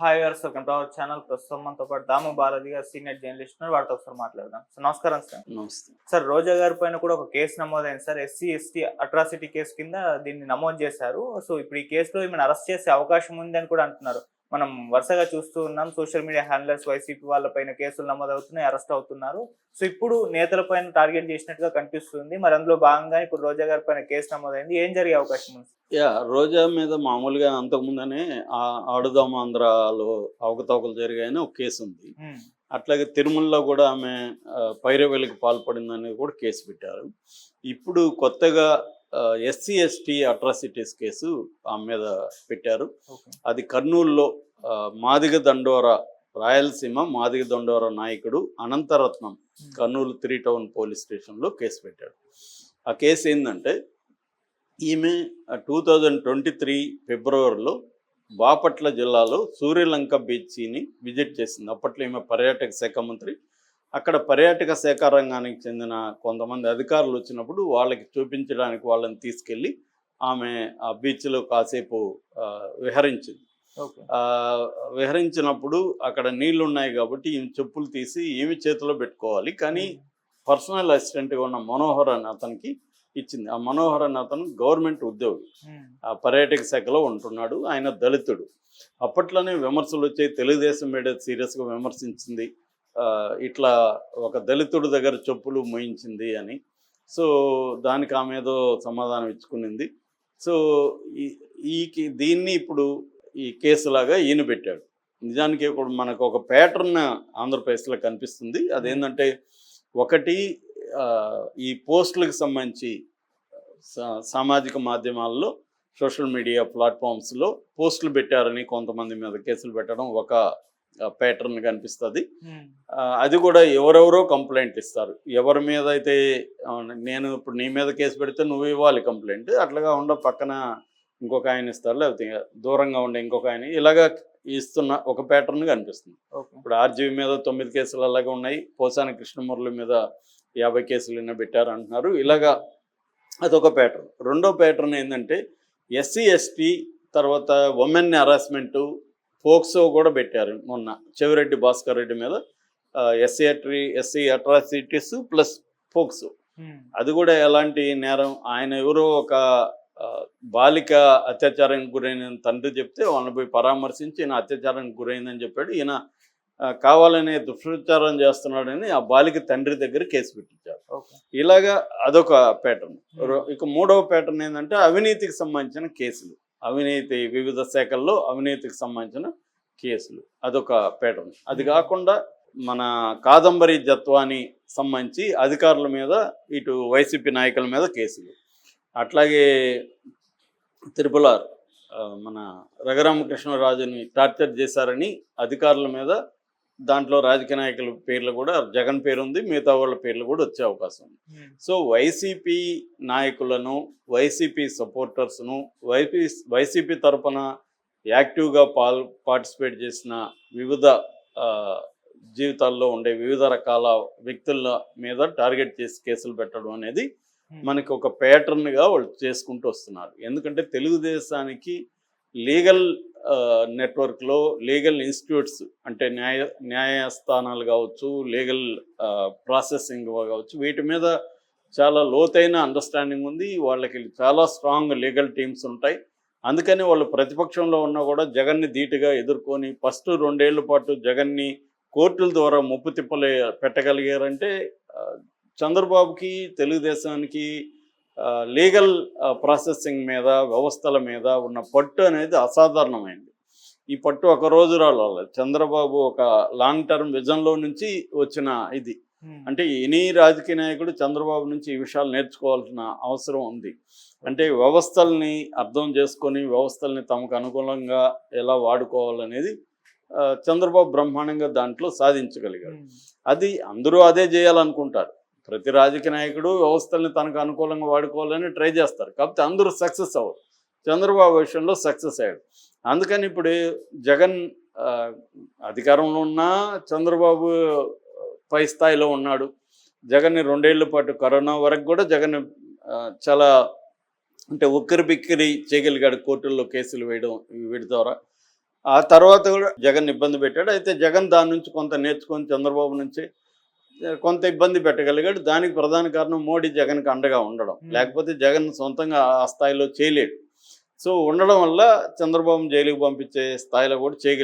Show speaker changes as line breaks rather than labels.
Hi viewers, welcome to our channel. ప్రస్తుతం మనతో పాటు దాము బాలాజీ గారు సీనియర్ జర్నలిస్ట్ ఉన్నారు. వారితో ఒకసారి మాట్లాడదాం. సో నమస్కారం సార్.
నమస్తే.
సార్, రోజా గారి పైన కూడా ఒక కేసు నమోదైంది సార్. ఎస్సీ అట్రాసిటీ కేసు కింద దీన్ని నమోదు చేశారు. సో ఇప్పుడు ఈ కేసులో ఈమెను అరెస్ట్ చేసే అవకాశం ఉంది అని కూడా అంటున్నారు. మనం వరుసగా చూస్తూ ఉన్నాం, సోషల్ మీడియా హ్యాండ్లర్స్ వైసీపీ వాళ్ళపైన కేసులు నమోదవుతున్నాయి, అరెస్ట్ అవుతున్నారు. సో ఇప్పుడు నేతల పైన టార్గెట్ చేసినట్టుగా కనిపిస్తుంది. మరి అందులో భాగంగా ఇప్పుడు రోజా గారి పైన కేసు నమోదైంది. ఏం జరిగే అవకాశం ఉంది?
రోజా మీద మామూలుగా అంతకుముందనే ఆడుదాం ఆంధ్రాలో అవకతవకలు జరిగాయని ఒక కేసు ఉంది. అట్లాగే తిరుమలలో కూడా ఆమె పైరవేలకు పాల్పడిందని కూడా కేసు పెట్టారు. ఇప్పుడు కొత్తగా ఎస్సీ అట్రాసిటీస్ కేసు ఆమె మీద పెట్టారు. అది కర్నూలులో మాదిగ దండోరా, రాయలసీమ మాదిగ దండోరా నాయకుడు అనంతరత్నం కర్నూలు 3 టౌన్ పోలీస్ స్టేషన్లో కేసు పెట్టాడు. ఆ కేసు ఏంటంటే, ఈమె 2023 ఫిబ్రవరిలో బాపట్ల జిల్లాలో సూర్యలంక బీచ్ని విజిట్ చేసింది. అప్పట్లో ఈమె పర్యాటక శాఖ మంత్రి. అక్కడ పర్యాటక శాఖ రంగానికి చెందిన కొంతమంది అధికారులు వచ్చినప్పుడు వాళ్ళకి చూపించడానికి వాళ్ళని తీసుకెళ్ళి ఆమె ఆ బీచ్లో కాసేపు విహరించింది. విహరించినప్పుడు అక్కడ నీళ్లు ఉన్నాయి కాబట్టి ఈమె చెప్పులు తీసి ఈమె చేతిలో పెట్టుకోవాలి, కానీ పర్సనల్ అసిస్టెంట్గా ఉన్న మనోహర్ అని అతనికి ఇచ్చింది. ఆ మనోహర్ అని అతను గవర్నమెంట్ ఉద్యోగి, ఆ పర్యాటక శాఖలో ఉంటున్నాడు. ఆయన దళితుడు. అప్పట్లోనే విమర్శలు వచ్చాయి, తెలుగుదేశం మీడియా సీరియస్గా విమర్శించింది, ఇట్లా ఒక దళితుడి దగ్గర చెప్పులు మోయించింది అని. సో దానికి ఆమె ఏదో సమాధానం ఇచ్చుకునింది. సో దీన్ని ఇప్పుడు ఈ కేసులాగా ఈయన పెట్టాడు. నిజానికి ఇప్పుడు మనకు ఒక ప్యాటర్న్ ఆంధ్రప్రదేశ్లో కనిపిస్తుంది. అదేంటంటే, ఒకటి ఈ పోస్టులకు సంబంధించి సామాజిక మాధ్యమాల్లో, సోషల్ మీడియా ప్లాట్ఫామ్స్లో పోస్టులు పెట్టారని కొంతమంది మీద కేసులు పెట్టడం ఒక ప్యాటర్న్ కనిపిస్తుంది. అది కూడా ఎవరెవరో కంప్లైంట్ ఇస్తారు. ఎవరి మీద అయితే నేను ఇప్పుడు నీ మీద కేసు పెడితే నువ్వు ఇవ్వాలి కంప్లైంట్, అట్లాగా ఉండ పక్కన ఇంకొక ఆయన ఇస్తారు, లేకపోతే దూరంగా ఉండే ఇంకొక ఆయన, ఇలాగా ఇస్తున్న ఒక ప్యాటర్న్ కనిపిస్తుంది. ఇప్పుడు ఆర్జీవి మీద 9 కేసులు అలాగే ఉన్నాయి. పోసాని కృష్ణమురళి మీద 50 కేసులు పెట్టారు అంటున్నారు. ఇలాగా అదొక ప్యాటర్న్. రెండో ప్యాటర్న్ ఏంటంటే, ఎస్సీ తర్వాత ఉమెన్ హరాస్మెంటు, పోక్సో కూడా పెట్టారు మొన్న చెవిరెడ్డి భాస్కర్ రెడ్డి మీద. SC atrocities plus POCSO. అది కూడా ఎలాంటి నేరం, ఆయన ఎవరో ఒక బాలిక అత్యాచారానికి గురైన తండ్రి చెప్తే వాళ్ళని పోయి పరామర్శించి ఈయన అత్యాచారానికి గురైందని చెప్పాడు. ఈయన కావాలనే దుష్ప్రచారం చేస్తున్నాడని ఆ బాలిక తండ్రి దగ్గర కేసు పెట్టించారు. ఇలాగా అదొక ప్యాటర్న్. ఇక మూడవ ప్యాటర్న్ ఏంటంటే, అవినీతికి సంబంధించిన కేసులు, వివిధ శాఖల్లో అవినీతికి సంబంధించిన కేసులు, అదొక ప్యాటర్న్. అది కాకుండా మన కాదంబరి జత్వాని సంబంధించి అధికారుల మీద, ఇటు వైసీపీ నాయకుల మీద కేసులు. అట్లాగే తిరుపలార్ మన రఘురామకృష్ణరాజుని టార్చర్ చేశారని అధికారుల మీద, దాంట్లో రాజకీయ నాయకుల పేర్లు కూడా, జగన్ పేరు ఉంది, మిగతా వాళ్ళ పేర్లు కూడా వచ్చే అవకాశం ఉంది. సో వైసీపీ నాయకులను, వైసీపీ సపోర్టర్స్ను, వైసీపీ తరఫున యాక్టివ్గా పార్టిసిపేట్ చేసిన వివిధ జీవితాల్లో ఉండే వివిధ రకాల వ్యక్తుల మీద టార్గెట్ చేసి కేసులు పెట్టడం అనేది మనకి ఒక ప్యాటర్న్గా వాళ్ళు చేసుకుంటూ వస్తున్నారు. ఎందుకంటే తెలుగుదేశానికి లీగల్ నెట్వర్క్లో, లీగల్ ఇన్స్టిట్యూట్స్ అంటే న్యాయస్థానాలు కావచ్చు, లీగల్ ప్రాసెసింగ్ కావచ్చు, వీటి మీద చాలా లోతైన అండర్స్టాండింగ్ ఉంది. వాళ్ళకి చాలా స్ట్రాంగ్ లీగల్ టీమ్స్ ఉంటాయి. అందుకని వాళ్ళు ప్రతిపక్షంలో ఉన్నా కూడా జగన్ని ధీటుగా ఎదుర్కొని ఫస్ట్ 2 ఏళ్ల పాటు జగన్ని కోర్టుల ద్వారా ముప్పు తిప్పలే పెట్టగలిగారంటే, చంద్రబాబుకి, తెలుగుదేశానికి లీగల్ ప్రాసెసింగ్ మీద, వ్యవస్థల మీద ఉన్న పట్టు అనేది అసాధారణమైంది. ఈ పట్టు ఒక రోజు రాలేదు. చంద్రబాబు ఒక లాంగ్ టర్మ్ విజన్లో నుంచి వచ్చిన ఇది. అంటే ఎనీ రాజకీయ నాయకుడు చంద్రబాబు నుంచి ఈ విషయాలు నేర్చుకోవాల్సిన అవసరం ఉంది. అంటే వ్యవస్థల్ని అర్థం చేసుకొని, వ్యవస్థల్ని తమకు అనుకూలంగా ఎలా వాడుకోవాలనేది చంద్రబాబు బ్రహ్మాండంగా దాంట్లో సాధించగలిగాడు. అది అందరూ అదే చేయాలనుకుంటారు. ప్రతి రాజకీయ నాయకుడు వ్యవస్థల్ని తనకు అనుకూలంగా వాడుకోవాలని ట్రై చేస్తారు, కాకపోతే అందరూ సక్సెస్ అవ్వరు. చంద్రబాబు విషయంలో సక్సెస్ అయ్యాడు. అందుకని ఇప్పుడు జగన్ అధికారంలో ఉన్నా చంద్రబాబు పై స్థాయిలో ఉన్నాడు. జగన్ని 2 ఏళ్ల పాటు, కరోనా వరకు కూడా జగన్ చాలా అంటే ఉక్కిరి బిక్కిరి చేయగలిగాడు కోర్టుల్లో కేసులు వేయడం వీటి ద్వారా. ఆ తర్వాత కూడా జగన్ ఇబ్బంది పెట్టాడు. అయితే జగన్ దాని నుంచి కొంత నేర్చుకొని చంద్రబాబు నుంచి కొంత ఇబ్బంది పెట్టగలిగాడు. దానికి ప్రధాన కారణం మోడీ జగన్కి అండగా ఉండడం. లేకపోతే జగన్ సొంతంగా ఆ స్థాయిలో చేయలేడు. సో ఉండడం వల్ల చంద్రబాబును జైలుకి పంపించే స్థాయిలో కూడా చేయగలిగాడు.